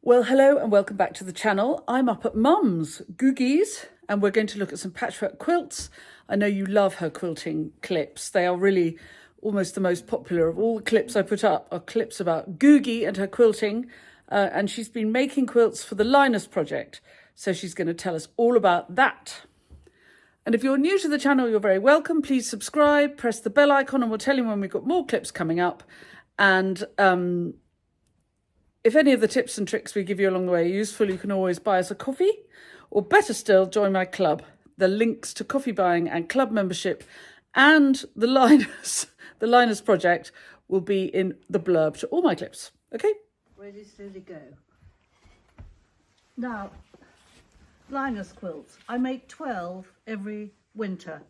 Well, hello and welcome back to the channel. I'm up at Mum's, Googie's, and we're going to look at some patchwork quilts. I know you love her quilting clips. They are really almost the most popular of all the clips I put up are clips about Googie and her quilting. And she's been making quilts for the Linus project. So she's going to tell us all about that. And if you're new to the channel, you're very welcome. Please subscribe, press the bell icon, and we'll tell you when we've got more clips coming up. And if any of the tips and tricks we give you along the way are useful, you can always buy us a coffee, or better still, join my club. The links to coffee buying and club membership and the Linus project will be in the blurb to all my clips. Okay? Ready, steady, go. Now, Linus quilts. I make 12 every winter.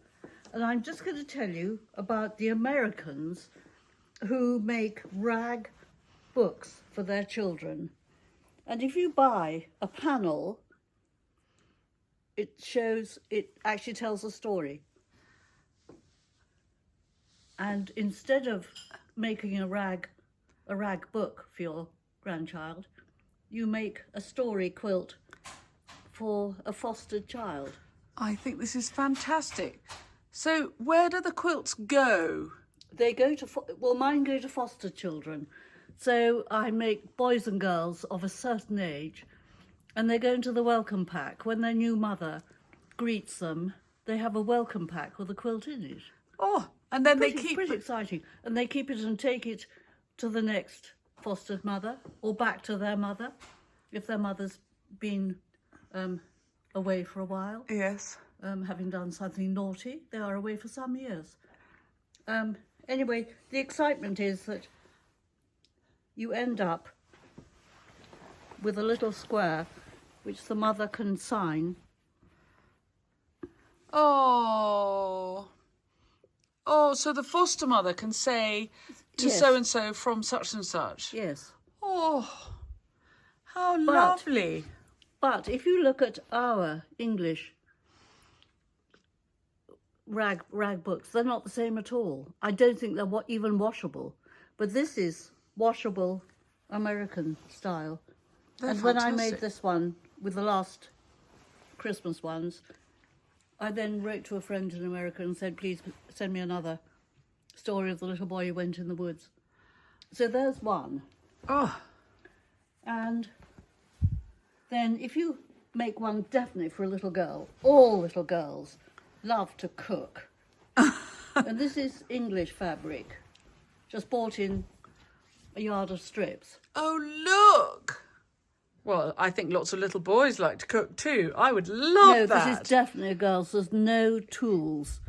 And I'm just going to tell you about the Americans who make rag books for their children. And if you buy a panel, it actually tells a story. And instead of making a rag book for your grandchild, you make a story quilt for a fostered child. I think this is fantastic. So where do the quilts go? They go to, mine go to foster children. So I make boys and girls of a certain age, and they go into the welcome pack. When their new mother greets them, they have a welcome pack with a quilt in it. Oh, and then Pretty they keep exciting. And they keep it and take it to the next fostered mother, or back to their mother, if their mother's been away for a while. Yes. Having done something naughty. They are away for some years. Anyway, the excitement is that you end up with a little square which the mother can sign. Oh, so the foster mother can say to Yes. so-and-so from such and such. Yes. Oh, how lovely. But if you look at our English rag books, they're not the same at all. I don't think they're even washable. But this is washable American style. They're and when I fantastic. made this one with the last Christmas ones, I then wrote to a friend in America and said, please send me another story of the little boy who went in the woods. So there's one. Oh, And then if you make one definitely for a little girl, all little girls love to cook. And this is English fabric, just bought in a yard of strips. oh, look. Well, I think lots of little boys like to cook too. I would love No, that. this is definitely a girl's. There's no tools.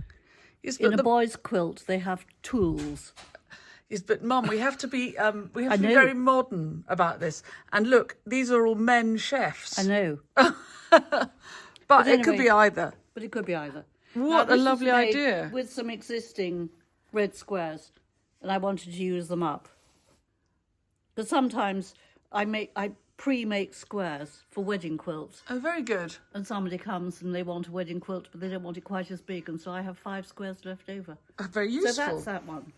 Yes, In but a boy's quilt, they have tools. Yes, but Mum, we have to be be know. very modern about this. And look, these are all men chefs. I know, But it could anyway. be either. but it could be either. What Now, a this is lovely made idea. With some existing red squares, and I wanted to use them up. But sometimes I pre-make squares for wedding quilts, Oh, very good. and somebody comes and they want a wedding quilt, but they don't want it quite as big, and so I have 5 squares left over. Very useful. So that's that one.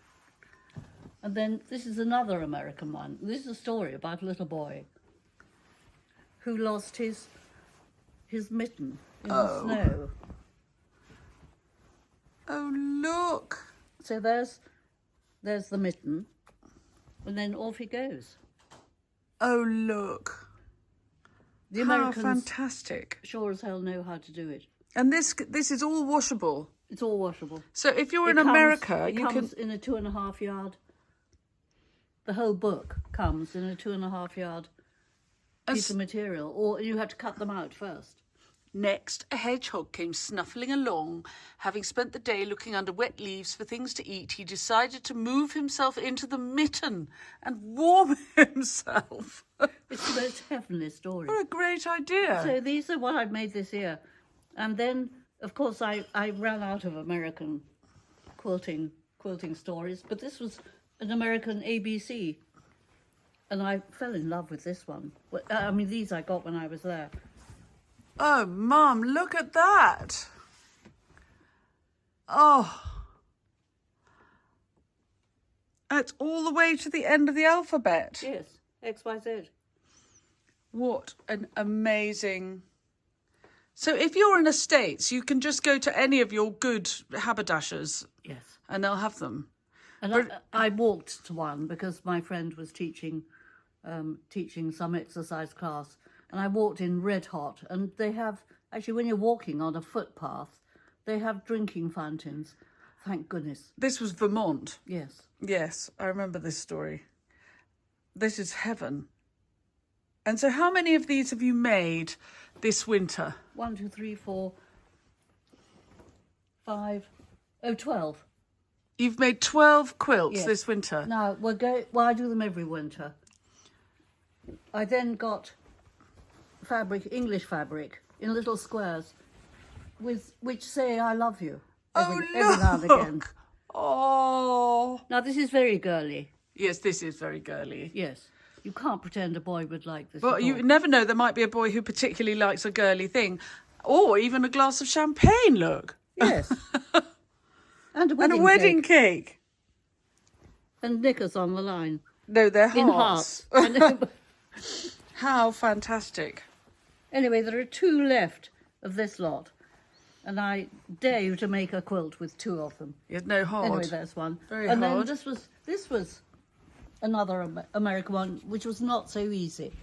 And then this is another American one. This is a story about a little boy who lost his mitten in the snow. Oh, look. So there's the mitten, and then off he goes. Oh, look. The How Americans fantastic. sure as hell know how to do it. And this is all washable. It's all washable. So if you're in It comes- America, it you comes can... in a 2.5 yard. The whole book comes in a 2.5 yard piece of material, or you have to cut them out first. Next, a hedgehog came snuffling along. Having spent the day looking under wet leaves for things to eat, he decided to move himself into the mitten and warm himself. It's the most heavenly story. What a great idea. So these are what I've made this year. And then, of course, I ran out of American quilting stories, but this was an American ABC. And I fell in love with this one. I mean, these I got when I was there. Oh, Mum, look at that. Oh. It's all the way to the end of the alphabet. Yes, X, Y, Z. What an amazing... So if you're in the States, you can just go to any of your good haberdashers Yes. and they'll have them. And I walked to one because my friend was teaching some exercise class, and I walked in red hot, and they have, actually when you're walking on a footpath, they have drinking fountains. Thank goodness. This was Vermont. Yes. Yes, I remember this story. This is heaven. And so how many of these have you made this winter? 1, 2, 3, 4, 5, 12. You've made 12 quilts Yes. this winter. Now, I do them every winter. I then got fabric, English fabric, in little squares, which say "I love you" every now and again. Oh. Now, this is very girly. Yes, this is very girly. Yes, you can't pretend a boy would like this. Well, at you all. never know. There might be a boy who particularly likes a girly thing. Or even a glass of champagne, look. Yes. And a wedding, And a wedding cake. cake. And knickers on the line. No, they're hearts. In hearts. I know. How fantastic. Anyway, there are 2 left of this lot. And I dare you to make a quilt with 2 of them. It's no hard. Anyway, there's one. Very and hard. then this was another American one, which was not so easy.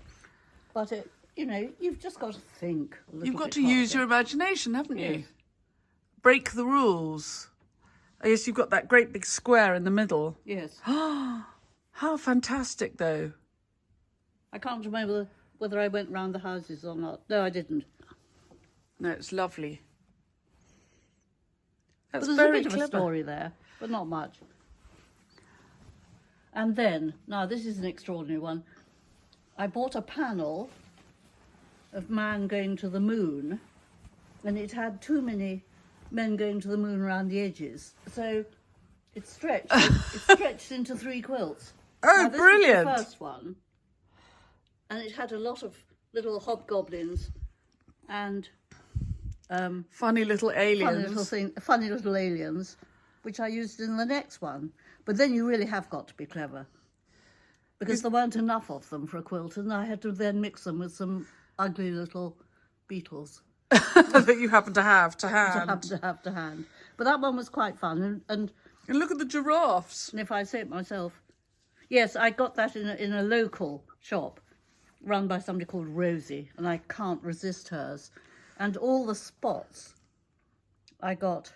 But you've just got to think a little You've got bit to use harder. your imagination, haven't you? Yes. Break the rules. Oh, yes, you've got that great big square in the middle. Yes. How fantastic, though. I can't remember whether I went round the houses or not. No, I didn't. No, it's lovely. But That's there's very a bit clever. of a story there, but not much. And then, now this is an extraordinary one. I bought a panel of man going to the moon, and it had too many men going to the moon around the edges. So it stretched into 3 quilts. Oh, Now, this brilliant. was the first one. And it had a lot of little hobgoblins and Funny little aliens. funny little aliens, which I used in the next one. But then you really have got to be clever, because there weren't enough of them for a quilt, and I had to then mix them with some ugly little beetles that you happen to have to hand. to have to hand. But that one was quite fun, and And look at the giraffes. if I say it myself, yes, I got that in a local shop run by somebody called Rosie, and I can't resist hers. And all the spots I got,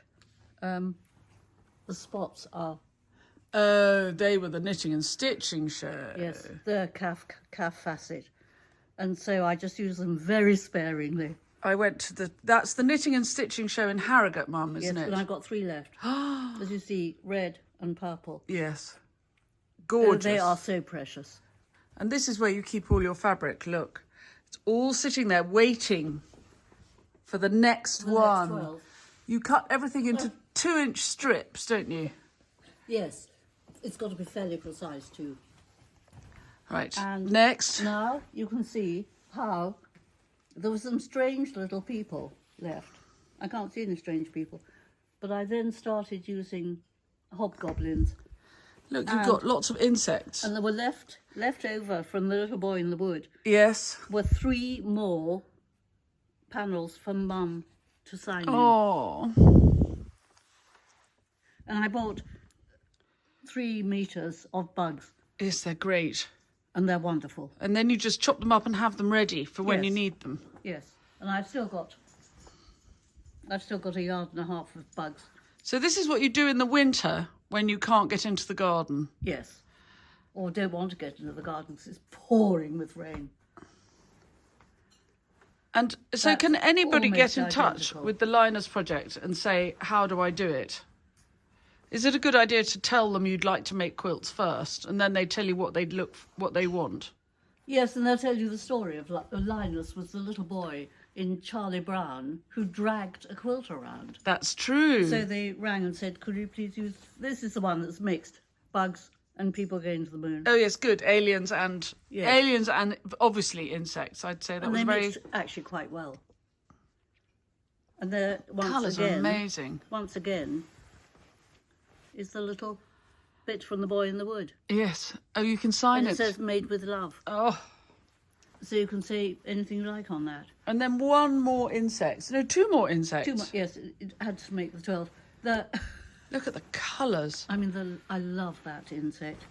the spots are, Oh, they were the knitting and stitching show. yes, the calf facet. And so I just use them very sparingly. I went to that's the knitting and stitching show in Harrogate, Mum, isn't Yes, it? and I've got 3 left. As you see, red and purple. Yes. Oh, Gorgeous. they are so precious. And this is where you keep all your fabric. Look, it's all sitting there waiting for the next one. 12. You cut everything into 2-inch strips, don't you? Yes, it's got to be fairly precise too. Right. And next. Now you can see how there were some strange little people left. I can't see any strange people. But I then started using hobgoblins. Look, you've got lots of insects. And there were left over from the little boy in the wood Yes. were 3 more panels for Mum to sign in. Oh. And I bought 3 meters of bugs, Yes, they're great. and they're wonderful. And then you just chop them up and have them ready for when you Yes. need them. Yes, and I've still got a yard and a half of bugs. So this is what you do in the winter when you can't get into the garden. Yes, or don't want to get into the garden because it's pouring with rain. And so That's can anybody get almost in touch identical. with the Linus project and say, how do I do it? Is it a good idea to tell them you'd like to make quilts first and then they tell you what they want? Yes, and they'll tell you the story of Linus was the little boy in Charlie Brown who dragged a quilt around. That's true. So they rang and said, could you please use, this is the one that's mixed, bugs and people going to the moon. Oh yes, good. Aliens and Yes. obviously insects. I'd say that And was they very mixed actually quite well. And there, colours are amazing. once again, is the little bit from the boy in the wood. Yes. Oh, you can sign And it. it says made with love. Oh, So you can say anything you like on that. And then one more insect. No, two more insects. Too much. Yes, it had to make the 12. The Look at the colours. I mean, I love that insect.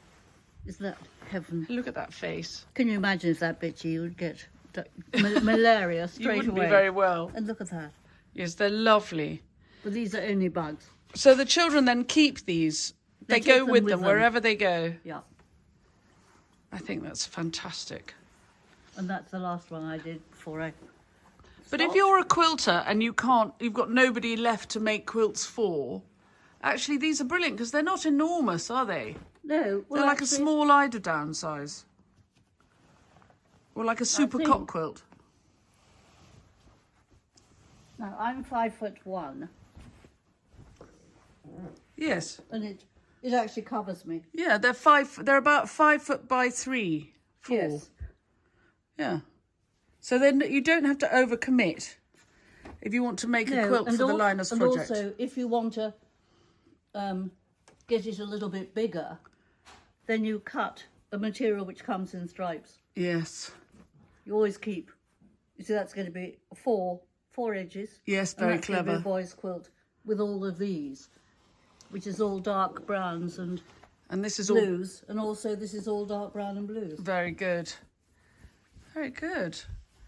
Is that heaven? Look at that face. Can you imagine if that bit you would get malaria straight You wouldn't away? be very well. And look at that. Yes, they're lovely. But these are only bugs. So the children then keep these. They take go them with with them them. wherever they go. Yeah. I think that's fantastic. And that's the last one I did before I But if stopped. you're a quilter and you've got nobody left to make quilts for, actually these are brilliant because they're not enormous, are they? No. Well, They're like actually, a small eiderdown size. Or like a super think- cock quilt. No, I'm 5'1", Yes. and it actually covers me. Yeah, they're about 5 foot by 3, 4. Yes. Yeah. So then you don't have to overcommit if you want to make a quilt for the Linus project. And also, if you want to get it a little bit bigger, then you cut a material which comes in stripes. Yes. You always keep. You see, that's going to be four edges. Yes, and very that's going to be clever. a boy's quilt with all of these, which is all dark browns and And this is all blues, and also this is all dark brown and blues. very good. Very good.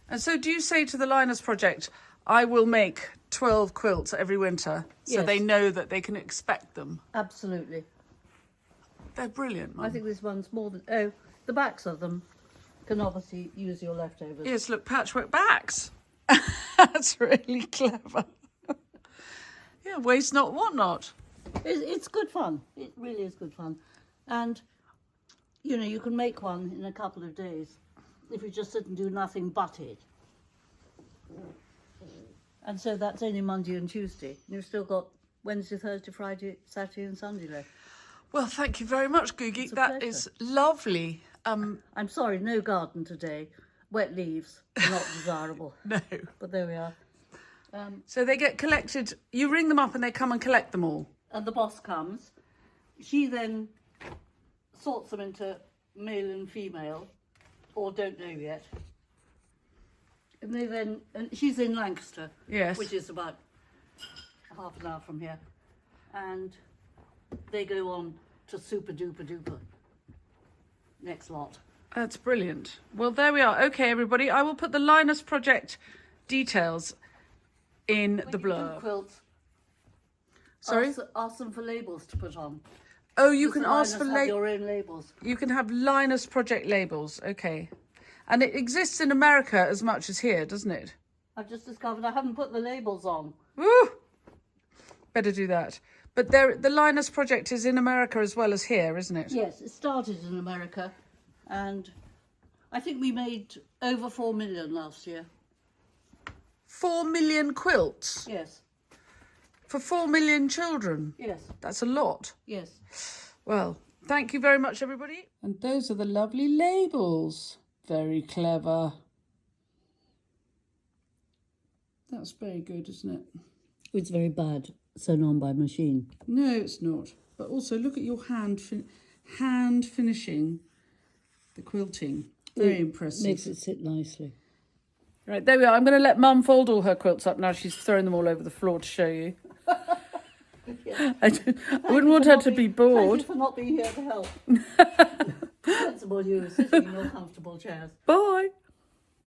And so do you say to the Linus project, I will make 12 quilts every winter so Yes. they know that they can expect them? Absolutely. They're brilliant, Mum. I think this one's more than... Oh, the backs of them can obviously use your leftovers. Yes, look, patchwork backs. That's really clever. Yeah, waste not, want not. It's good fun. It really is good fun. And, you know, you can make one in a couple of days if you just sit and do nothing but it. And so that's only Monday and Tuesday. And you've still got Wednesday, Thursday, Friday, Saturday and Sunday left. Well, thank you very much, Googie. a That pleasure. is lovely. I'm sorry, no garden today. Wet leaves are not desirable. No. But there we are. So they get collected. You ring them up and they come and collect them all. And the boss comes. She then sorts them into male and female, or don't know yet. And and she's in Lancaster, Yes. which is about half an hour from here. And they go on to super duper duper. Next lot. That's brilliant. Well, there we are. Okay, everybody. I will put the Linus project details in the When you do blurb. quilts, Sorry? ask them for labels to put on. Oh, you Does can the ask for Linus have your own labels. You can have Linus project labels. Okay. And it exists in America as much as here, doesn't it? I've just discovered I haven't put the labels on. Woo! Better do that. But the Linus project is in America as well as here, isn't it? Yes, it started in America, and I think we made over 4 million last year. 4 million quilts Yes, for 4 million children. yes, That's a lot. yes. Well, thank you very much, everybody. And those are the lovely labels. Very clever. That's very good, isn't it? It's very bad sewn on by machine. No, it's not. But also, look at your hand finishing the quilting. Very impressive. Makes it sit nicely. Right, there we are. I'm going to let Mum fold all her quilts up now. She's throwing them all over the floor to show you. I wouldn't want her to be bored. Thank you for not being here to help. Sensible you, sitting in your comfortable chairs. Bye.